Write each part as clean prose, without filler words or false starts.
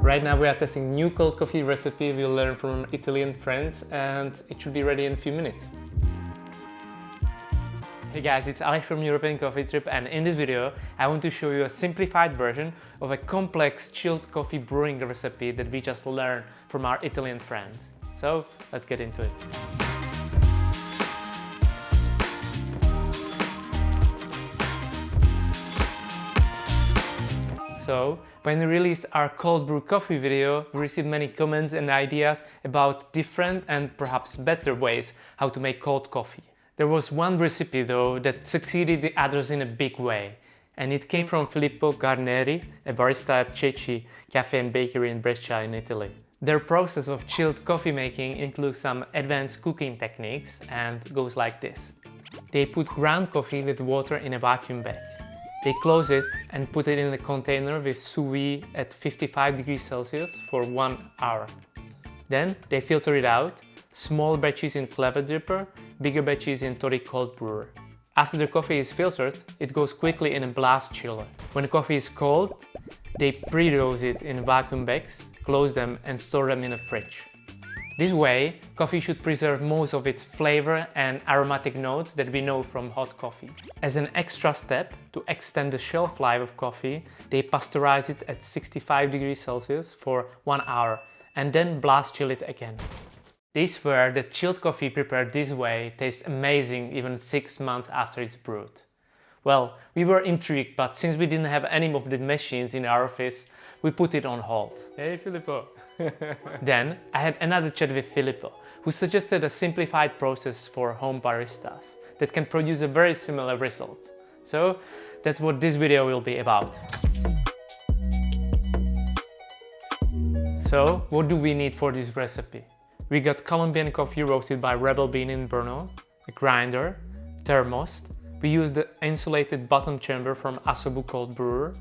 Right now we are testing new cold coffee recipe we learned from Italian friends, and it should be ready in a few minutes. Hey guys, it's Alex from European Coffee Trip, and in this video I want to show you a simplified version of a complex chilled coffee brewing recipe that we just learned from our Italian friends. So let's get into it. So, when we released our cold brew coffee video, we received many comments and ideas about different and perhaps better ways how to make cold coffee. There was one recipe though that succeeded the others in a big way, and it came from Filippo, a barista at Cecchi Cafe and Bakery in Brescia in Italy. Their process of chilled coffee making includes some advanced cooking techniques and goes like this. They put ground coffee with water in a vacuum bag. They close it and put it in a container with sous vide at 55 degrees Celsius for 1 hour. Then they filter it out, small batches in clever dripper, bigger batches in Tori cold brewer. After the coffee is filtered, it goes quickly in a blast chiller. When the coffee is cold, they pre-dose it in vacuum bags, close them and store them in a fridge. This way, coffee should preserve most of its flavor and aromatic notes that we know from hot coffee. As an extra step, to extend the shelf life of coffee, they pasteurize it at 65 degrees Celsius for 1 hour and then blast chill it again. They swear that chilled coffee prepared this way tastes amazing even 6 months after it's brewed. Well, we were intrigued, but since we didn't have any of the machines in our office, we put it on hold. Hey Filippo! Then I had another chat with Filippo, who suggested a simplified process for home baristas that can produce a very similar result. So that's what this video will be about. So what do we need for this recipe? We got Colombian coffee roasted by Rebel Bean in Brno, a grinder, thermos. We used the insulated bottom chamber from Asobu cold brewer,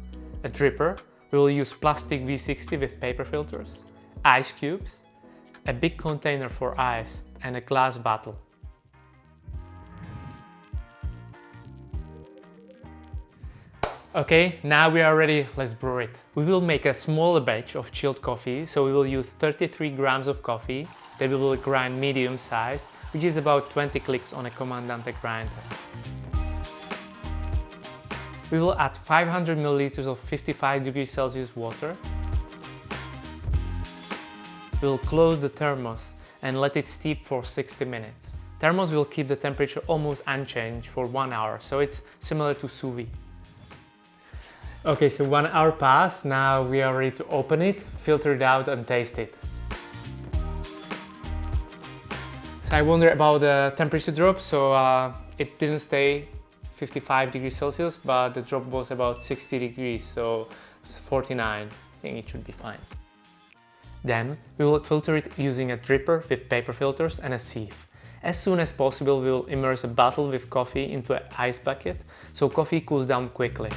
a dripper. We will use plastic V60 with paper filters, ice cubes, a big container for ice, and a glass bottle. Okay, now we are ready, let's brew it. We will make a smaller batch of chilled coffee, so we will use 33 grams of coffee that we will grind medium size, which is about 20 clicks on a Comandante grinder. We will add 500 milliliters of 55 degrees Celsius water. We will close the thermos and let it steep for 60 minutes. Thermos will keep the temperature almost unchanged for 1 hour, so it's similar to sous vide. Okay, so 1 hour passed, now we are ready to open it, filter it out and taste it. So I wonder about the temperature drop, so it didn't stay 55 degrees Celsius, but the drop was about 60 degrees, so 49. I think it should be fine. Then we will filter it using a dripper with paper filters and a sieve. As soon as possible, we will immerse a bottle with coffee into an ice bucket, so coffee cools down quickly.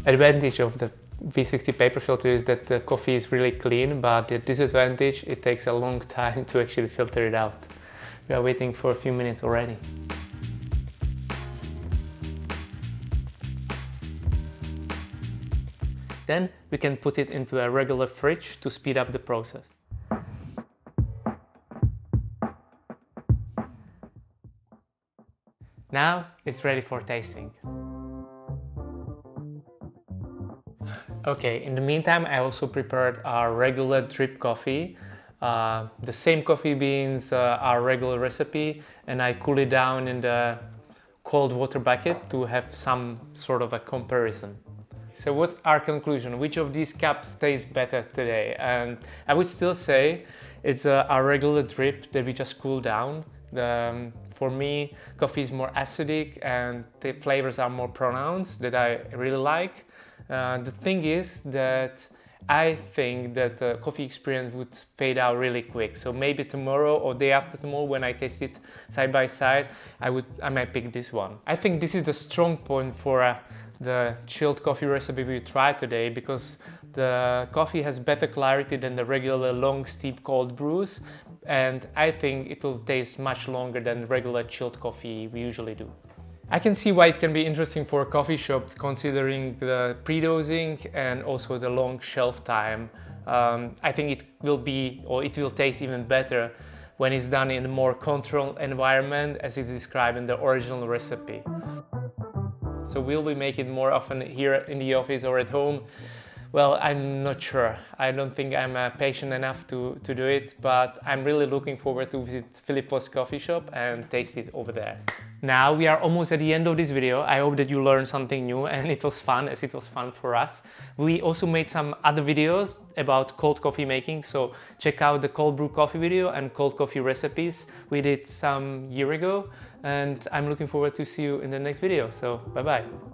Advantage of the V60 paper filter is that the coffee is really clean, but the disadvantage, it takes a long time to actually filter it out. We are waiting for a few minutes already. Then we can put it into a regular fridge to speed up the process. Now it's ready for tasting. Okay, in the meantime I also prepared our regular drip coffee. The same coffee beans, our regular recipe, and I cool it down in the cold water bucket to have some sort of a comparison. So what's our conclusion? Which of these cups tastes better today? And I would still say it's our regular drip that we just cool down. For me, coffee is more acidic and the flavors are more pronounced that I really like. The thing is that I think that the coffee experience would fade out really quick. So maybe tomorrow or day after tomorrow, when I taste it side by side, I might pick this one. I think this is the strong point for the chilled coffee recipe we tried today, because the coffee has better clarity than the regular long steep cold brews, and I think it will taste much longer than regular chilled coffee we usually do. I can see why it can be interesting for a coffee shop, considering the pre-dosing and also the long shelf time. I think it will be, or it will taste even better when it's done in a more controlled environment as is described in the original recipe. So will we make it more often here in the office or at home? Well, I'm not sure. I don't think I'm patient enough to do it, but I'm really looking forward to visit Filippo's coffee shop and taste it over there. Now we are almost at the end of this video. I hope that you learned something new and it was fun, as it was fun for us. We also made some other videos about cold coffee making, so check out the cold brew coffee video and cold coffee recipes we did some year ago, and I'm looking forward to see you in the next video. So bye bye.